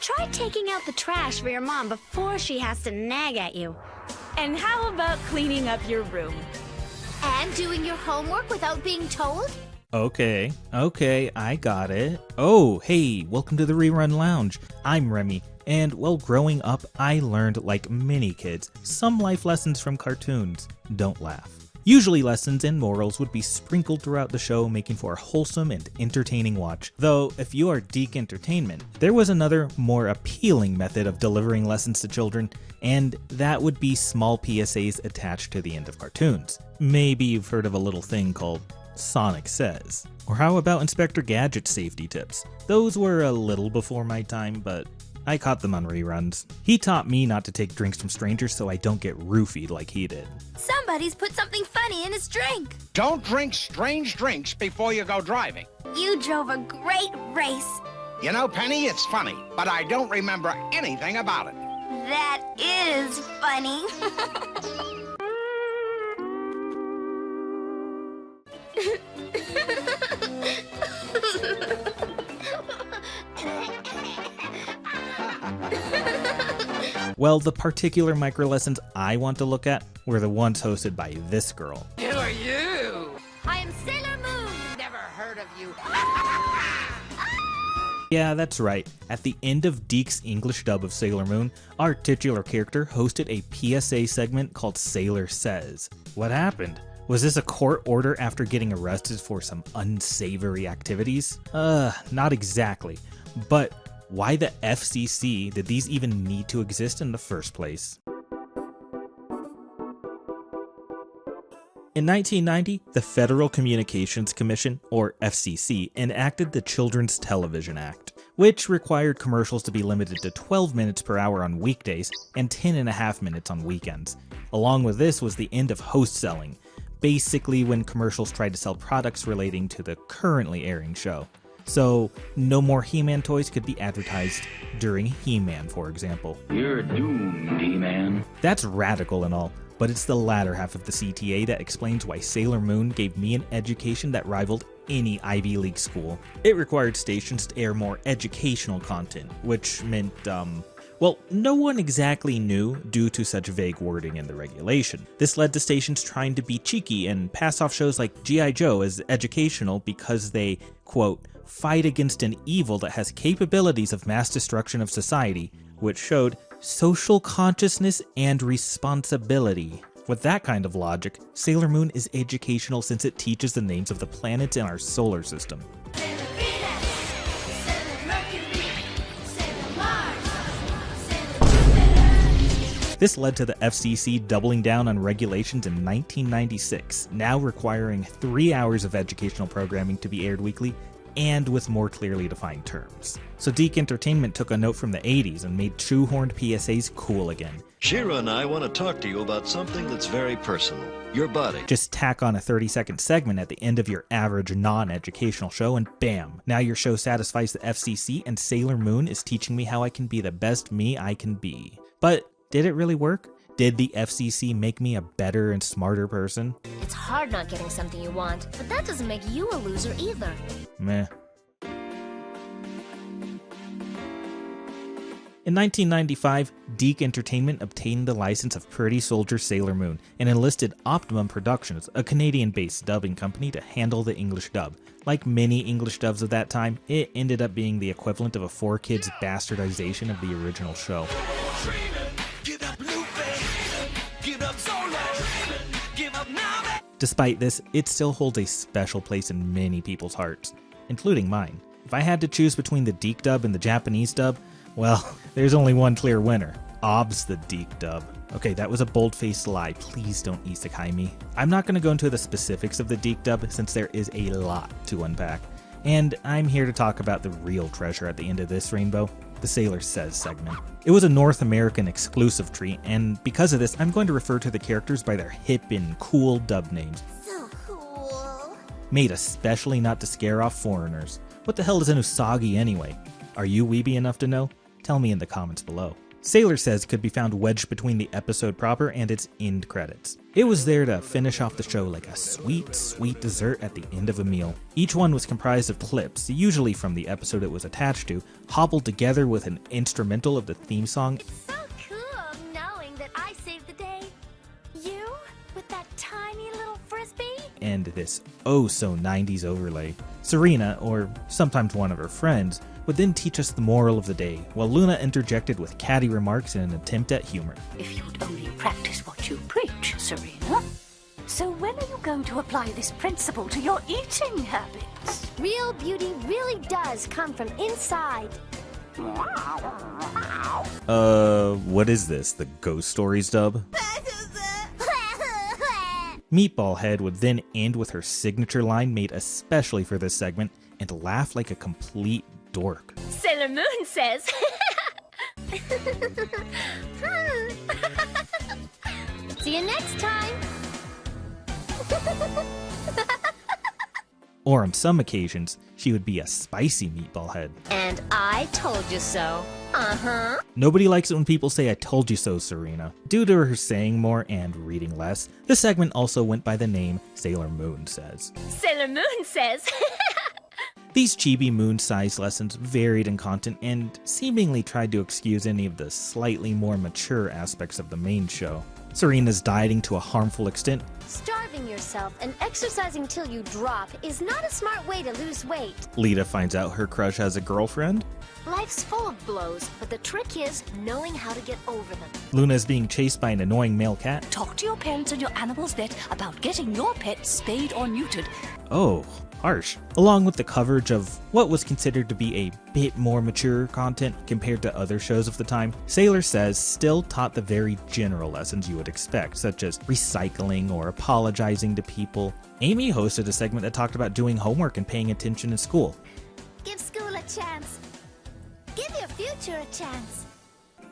Try taking out the trash for your mom before she has to nag at you. And how about cleaning up your room? And doing your homework without being told? Okay, I got it. Oh, hey, welcome to the Rerun Lounge. I'm Remy, and while growing up, I learned, like many kids, some life lessons from cartoons. Don't laugh. Usually lessons and morals would be sprinkled throughout the show, making for a wholesome and entertaining watch. Though, if you are DORKY Entertainment, there was another, more appealing method of delivering lessons to children, and that would be small PSAs attached to the end of cartoons. Maybe you've heard of a little thing called Sonic Says. Or how about Inspector Gadget's safety tips? Those were a little before my time, but I caught them on reruns. He taught me not to take drinks from strangers so I don't get roofied like he did. Somebody's put something funny in his drink. Don't drink strange drinks before you go driving. You drove a great race. You know, Penny, it's funny, but I don't remember anything about it. That is funny. Well, the particular micro lessons I want to look at were the ones hosted by this girl. Who are you? I am Sailor Moon. Never heard of you. Yeah, that's right. At the end of DORKY's English dub of Sailor Moon, our titular character hosted a PSA segment called Sailor Says. What happened? Was this a court order after getting arrested for some unsavory activities? Not exactly. But why the FCC did these even need to exist in the first place? In 1990, the Federal Communications Commission, or FCC, enacted the Children's Television Act, which required commercials to be limited to 12 minutes per hour on weekdays and 10.5 minutes on weekends. Along with this was the end of host selling, basically when commercials tried to sell products relating to the currently airing show. So, no more He-Man toys could be advertised during He-Man, for example. You're doomed, He-Man. That's radical and all, but it's the latter half of the CTA that explains why Sailor Moon gave me an education that rivaled any Ivy League school. It required stations to air more educational content, which meant, well, no one exactly knew due to such vague wording in the regulation. This led to stations trying to be cheeky and pass off shows like G.I. Joe as educational because they, quote, fight against an evil that has capabilities of mass destruction of society, which showed social consciousness and responsibility. With that kind of logic, Sailor Moon is educational since it teaches the names of the planets in our solar system. This led to the FCC doubling down on regulations in 1996, now requiring 3 hours of educational programming to be aired weekly and with more clearly defined terms. So DORKY Entertainment took a note from the 80s and made shoehorned PSAs cool again. Shira and I want to talk to you about something that's very personal. Your body. Just tack on a 30-second segment at the end of your average non-educational show and bam, now your show satisfies the FCC and Sailor Moon is teaching me how I can be the best me I can be. But did it really work? Did the FCC make me a better and smarter person? It's hard not getting something you want, but that doesn't make you a loser either. Meh. In 1995, DORKY Entertainment obtained the license of Pretty Soldier Sailor Moon and enlisted Optimum Productions, a Canadian-based dubbing company, to handle the English dub. Like many English dubs of that time, it ended up being the equivalent of a 4Kids bastardization of the original show. Despite this, it still holds a special place in many people's hearts, including mine. If I had to choose between the DORKY dub and the Japanese dub, well, there's only one clear winner. OBS the DORKY dub. Okay, that was a bold-faced lie. Please don't isekai me. I'm not going to go into the specifics of the DORKY dub since there is a lot to unpack. And I'm here to talk about the real treasure at the end of this rainbow, the Sailor Says segment. It was a North American exclusive treat, and because of this, I'm going to refer to the characters by their hip and cool dub names. So cool. Made especially not to scare off foreigners. What the hell is an Usagi anyway? Are you weeby enough to know? Tell me in the comments below. Sailor Says could be found wedged between the episode proper and its end credits. It was there to finish off the show like a sweet, sweet dessert at the end of a meal. Each one was comprised of clips, usually from the episode it was attached to, hobbled together with an instrumental of the theme song. It's so cool knowing that I saved the day. You? With that tiny little frisbee? And this oh-so-90s overlay. Serena, or sometimes one of her friends, would then teach us the moral of the day, while Luna interjected with catty remarks in an attempt at humor. If you'd only practice what you preach, Serena. So when are you going to apply this principle to your eating habits? Real beauty really does come from inside. What is this, the Ghost Stories dub? Meatball Head would then end with her signature line made especially for this segment, and laugh like a complete dork. Sailor Moon says, See you next time. Or on some occasions, she would be a spicy meatball head. And I told you so. Uh-huh. Nobody likes it when people say, "I told you so, Serena." Due to her saying more and reading less, the segment also went by the name Sailor Moon Says. Sailor Moon says, These chibi moon-sized lessons varied in content and seemingly tried to excuse any of the slightly more mature aspects of the main show. Serena's dieting to a harmful extent. Starving yourself and exercising till you drop is not a smart way to lose weight. Lita finds out her crush has a girlfriend. Life's full of blows, but the trick is knowing how to get over them. Luna's being chased by an annoying male cat. Talk to your parents and your animal's vet about getting your pet spayed or neutered. Oh, harsh. Along with the coverage of what was considered to be a bit more mature content compared to other shows of the time, Sailor Says still taught the very general lessons you would expect, such as recycling or apologizing to people. Amy hosted a segment that talked about doing homework and paying attention in school. Give school a chance. Give your future a chance.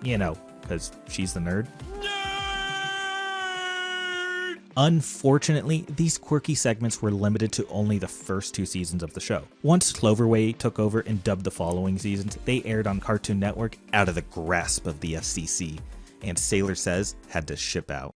You know, because she's the nerd. Unfortunately, these quirky segments were limited to only the first 2 seasons of the show. Once Cloverway took over and dubbed the following seasons, they aired on Cartoon Network out of the grasp of the FCC, and Sailor Says had to ship out.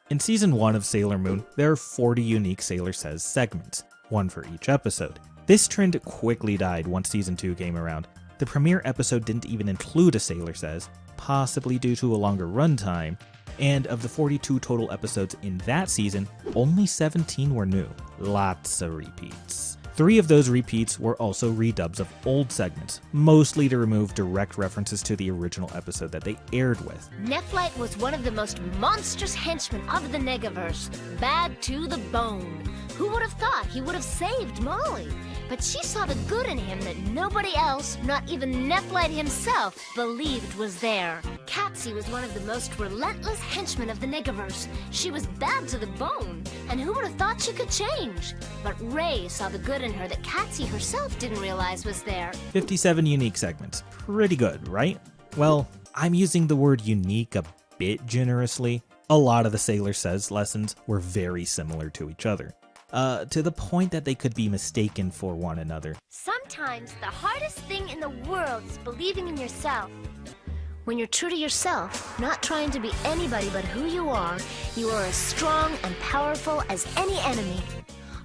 In Season 1 of Sailor Moon, there are 40 unique Sailor Says segments, one for each episode. This trend quickly died once Season 2 came around. The premiere episode didn't even include a Sailor Says, possibly due to a longer runtime, and of the 42 total episodes in that season, only 17 were new. Lots of repeats. 3 of those repeats were also redubs of old segments, mostly to remove direct references to the original episode that they aired with. Nephlite was one of the most monstrous henchmen of the Negaverse, bad to the bone. Who would have thought he would have saved Molly? But she saw the good in him that nobody else, not even Nephlite himself, believed was there. Catsy was one of the most relentless henchmen of the Negaverse. She was bad to the bone, and who would have thought she could change? But Ray saw the good in her that Catsy herself didn't realize was there. 57 unique segments. Pretty good, right? Well, I'm using the word unique a bit generously. A lot of the Sailor Says lessons were very similar to each other. To the point that they could be mistaken for one another. Sometimes the hardest thing in the world is believing in yourself. When you're true to yourself, not trying to be anybody but who you are as strong and powerful as any enemy.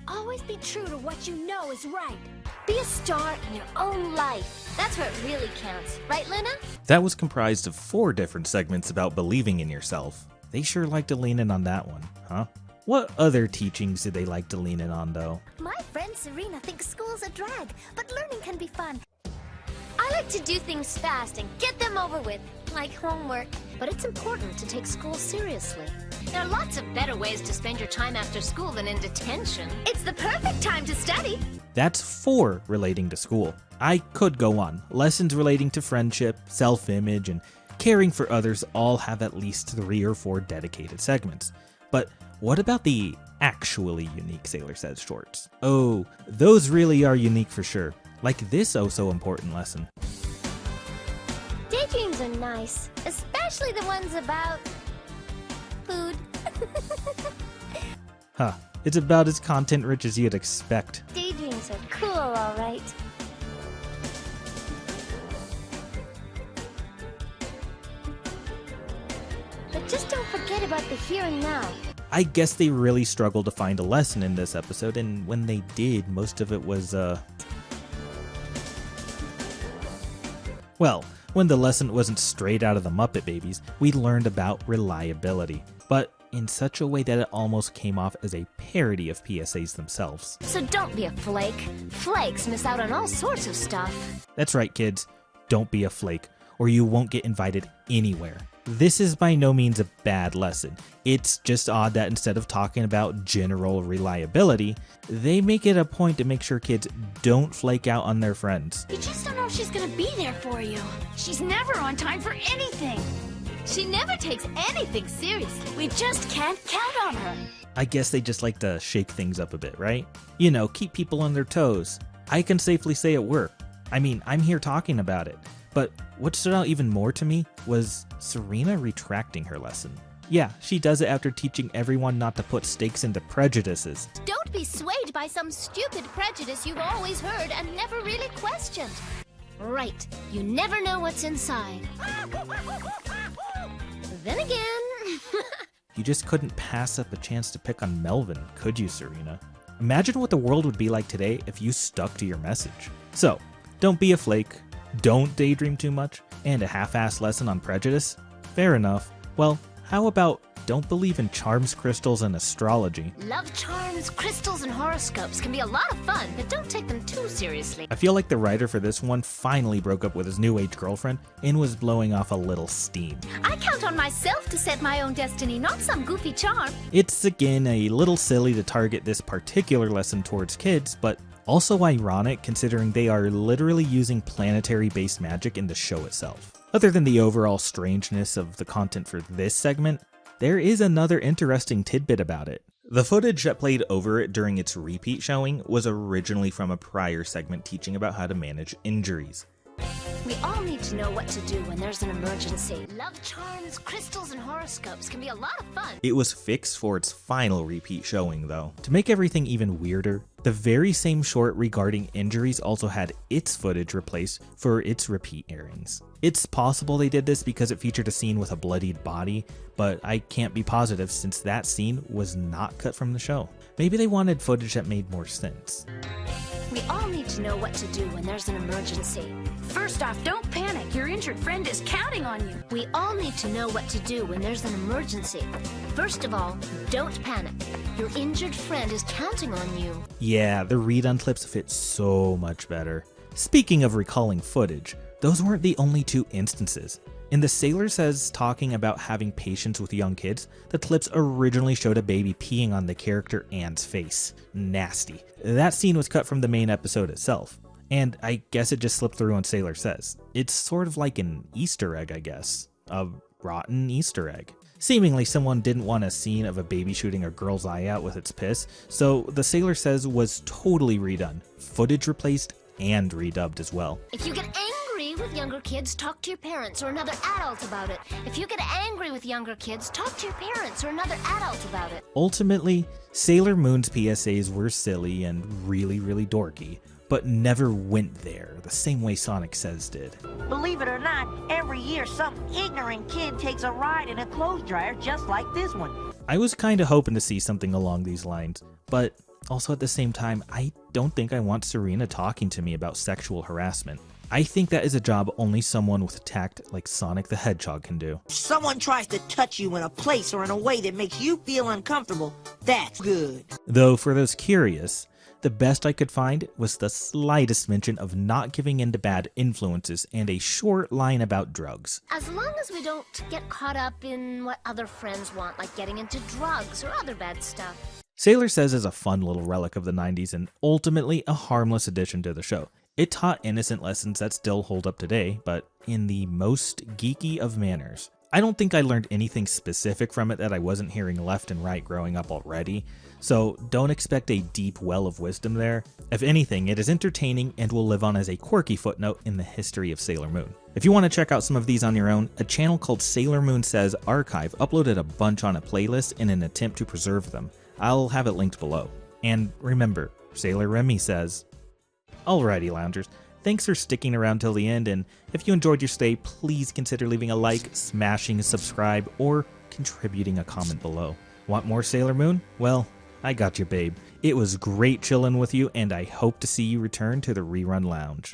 Always be true to what you know is right. Be a star in your own life. That's where it really counts. Right, Luna? That was comprised of 4 different segments about believing in yourself. They sure like to lean in on that one, huh? What other teachings do they like to lean in on, though? My friend Serena thinks school's a drag, but learning can be fun. I like to do things fast and get them over with, like homework. But it's important to take school seriously. There are lots of better ways to spend your time after school than in detention. It's the perfect time to study. That's 4 relating to school. I could go on. Lessons relating to friendship, self-image, and caring for others all have at least 3 or 4 dedicated segments. But what about the actually unique Sailor Says shorts? Oh, those really are unique for sure. Like this oh-so-important lesson. Daydreams are nice, especially the ones about food. Huh, it's about as content-rich as you'd expect. Daydreams are cool, all right. Just don't forget about the here and now. I guess they really struggled to find a lesson in this episode, and when they did, most of it was, well, when the lesson wasn't straight out of the Muppet Babies, we learned about reliability, but in such a way that it almost came off as a parody of PSAs themselves. So don't be a flake. Flakes miss out on all sorts of stuff. That's right, kids. Don't be a flake, or you won't get invited anywhere. This is by no means a bad lesson. It's just odd that instead of talking about general reliability, they make it a point to make sure kids don't flake out on their friends. You just don't know if she's gonna be there for you. She's never on time for anything. She never takes anything seriously. We just can't count on her. I guess they just like to shake things up a bit, right? You know, keep people on their toes. I can safely say it worked. I mean, I'm here talking about it. But what stood out even more to me was Serena retracting her lesson. Yeah, she does it after teaching everyone not to put stakes into prejudices. Don't be swayed by some stupid prejudice you've always heard and never really questioned. Right, you never know what's inside. Then again... You just couldn't pass up a chance to pick on Melvin, could you, Serena? Imagine what the world would be like today if you stuck to your message. So, don't be a flake, don't daydream too much, and a half-assed lesson on prejudice? Fair enough. Well, how about don't believe in charms, crystals, and astrology? Love charms, crystals, and horoscopes can be a lot of fun, but don't take them too seriously. I feel like the writer for this one finally broke up with his new age girlfriend and was blowing off a little steam. I count on myself to set my own destiny, not some goofy charm. It's again a little silly to target this particular lesson towards kids, but also ironic considering they are literally using planetary-based magic in the show itself. Other than the overall strangeness of the content for this segment, there is another interesting tidbit about it. The footage that played over it during its repeat showing was originally from a prior segment teaching about how to manage injuries. We all need to know what to do when there's an emergency. Love charms, crystals, and horoscopes can be a lot of fun. It was fixed for its final repeat showing, though. To make everything even weirder, the very same short regarding injuries also had its footage replaced for its repeat airings. It's possible they did this because it featured a scene with a bloodied body, but I can't be positive since that scene was not cut from the show. Maybe they wanted footage that made more sense. We all need to know what to do when there's an emergency. First off, don't panic. Your injured friend is counting on you. We all need to know what to do when there's an emergency. First of all, don't panic. Your injured friend is counting on you. Yeah, the redone clips fit so much better. Speaking of recalling footage, those weren't the only two instances. In the Sailor Says talking about having patience with young kids, the clips originally showed a baby peeing on the character Anne's face. Nasty. That scene was cut from the main episode itself, and I guess it just slipped through on Sailor Says. It's sort of like an Easter egg, I guess. A rotten Easter egg. Seemingly someone didn't want a scene of a baby shooting a girl's eye out with its piss, so the Sailor Says was totally redone, footage replaced, and redubbed as well. If you get angry with younger kids, talk to your parents or another adult about it. If you get angry with younger kids, talk to your parents or another adult about it. Ultimately, Sailor Moon's PSAs were silly and really dorky, but never went there the same way Sonic Says did. Believe it or not, every year some ignorant kid takes a ride in a clothes dryer just like this one. I was kinda hoping to see something along these lines, but also at the same time, I don't think I want Serena talking to me about sexual harassment. I think that is a job only someone with tact like Sonic the Hedgehog can do. If someone tries to touch you in a place or in a way that makes you feel uncomfortable, that's good. Though for those curious, the best I could find was the slightest mention of not giving in to bad influences and a short line about drugs. As long as we don't get caught up in what other friends want, like getting into drugs or other bad stuff. Sailor Says is a fun little relic of the 90s and ultimately a harmless addition to the show. It taught innocent lessons that still hold up today, but in the most geeky of manners. I don't think I learned anything specific from it that I wasn't hearing left and right growing up already, so don't expect a deep well of wisdom there. If anything, it is entertaining and will live on as a quirky footnote in the history of Sailor Moon. If you want to check out some of these on your own, a channel called Sailor Moon Says Archive uploaded a bunch on a playlist in an attempt to preserve them. I'll have it linked below. And remember, Sailor Remy says... Alrighty, loungers. Thanks for sticking around till the end, and if you enjoyed your stay, please consider leaving a like, smashing a subscribe, or contributing a comment below. Want more Sailor Moon? Well, I got you, babe. It was great chilling with you, and I hope to see you return to the Rerun Lounge.